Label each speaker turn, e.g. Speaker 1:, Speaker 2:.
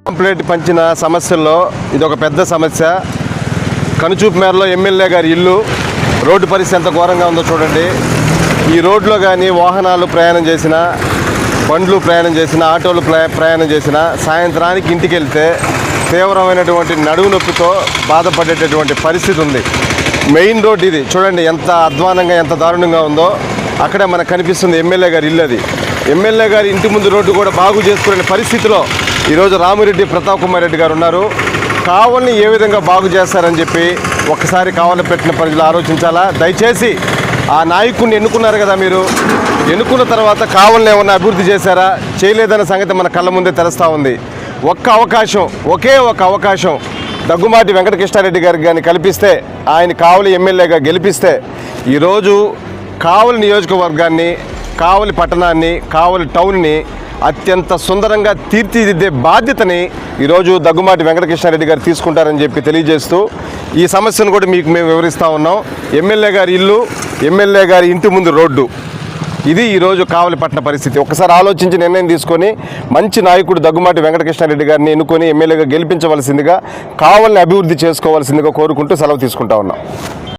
Speaker 1: Complaint పంచిన సమస్యల్లో ఇది ఒక పెద్ద సమస్య. కనుచూపు మేరలో ఎమ్మెల్యే గారి ఇల్లు రోడ్డు పరిస్థితి ఎంత ఘోరంగా ఉందో చూడండి. ఈ రోడ్లో కానీ వాహనాలు ప్రయాణం చేసినా, బండ్లు ప్రయాణం చేసినా, ఆటోలు ప్రయాణం చేసినా సాయంత్రానికి ఇంటికి వెళ్తే తీవ్రమైనటువంటి నడుము నొప్పితో బాధపడేటటువంటి పరిస్థితి ఉంది. మెయిన్ రోడ్ ఇది చూడండి ఎంత అధ్వానంగా, ఎంత దారుణంగా ఉందో. అక్కడే మనకు కనిపిస్తుంది ఎమ్మెల్యే గారి ఇల్లు. అది ఎమ్మెల్యే గారి ఇంటి ముందు రోడ్డు కూడా బాగు చేసుకునే పరిస్థితిలో ఈరోజు రామిరెడ్డి ప్రతాప్ కుమార్ రెడ్డి గారు ఉన్నారు. కావలిని ఏ విధంగా బాగు చేస్తారని చెప్పి ఒక్కసారి కావలి పెట్టిన ప్రజలు ఆలోచించాలా. దయచేసి ఆ నాయకుడిని ఎన్నుకున్నారు కదా, మీరు ఎన్నుకున్న తర్వాత కావలిని ఏమన్నా అభివృద్ధి చేశారా, చేయలేదన్న సంగతి మన కళ్ళ ముందే తెలుస్తూ ఉంది. ఒకే ఒక అవకాశం దగ్గుమాటి వెంకటకృష్ణారెడ్డి గారికి కానీ కల్పిస్తే, ఆయన కావలి ఎమ్మెల్యేగా గెలిపిస్తే ఈరోజు కావలి నియోజకవర్గాన్ని, కావలి పట్టణాన్ని, కావలి టౌన్ని అత్యంత సుందరంగా తీర్చిదిద్దే బాధ్యతని ఈరోజు దగ్గుమాటి వెంకటకృష్ణారెడ్డి గారు తీసుకుంటారని చెప్పి తెలియజేస్తూ ఈ సమస్యను కూడా మీకు మేము వివరిస్తూ ఉన్నాం. ఎమ్మెల్యే గారి ఇల్లు, ఎమ్మెల్యే గారి ఇంటి ముందు రోడ్డు, ఇది ఈరోజు కావలి పట్టణ పరిస్థితి. ఒకసారి ఆలోచించి నిర్ణయం తీసుకొని మంచి నాయకుడు దగ్గుమాటి వెంకటకృష్ణారెడ్డి గారిని ఎన్నుకొని ఎమ్మెల్యేగా గెలిపించవలసిందిగా, కావలిని అభివృద్ధి చేసుకోవాల్సిందిగా కోరుకుంటూ సెలవు తీసుకుంటా ఉన్నాం.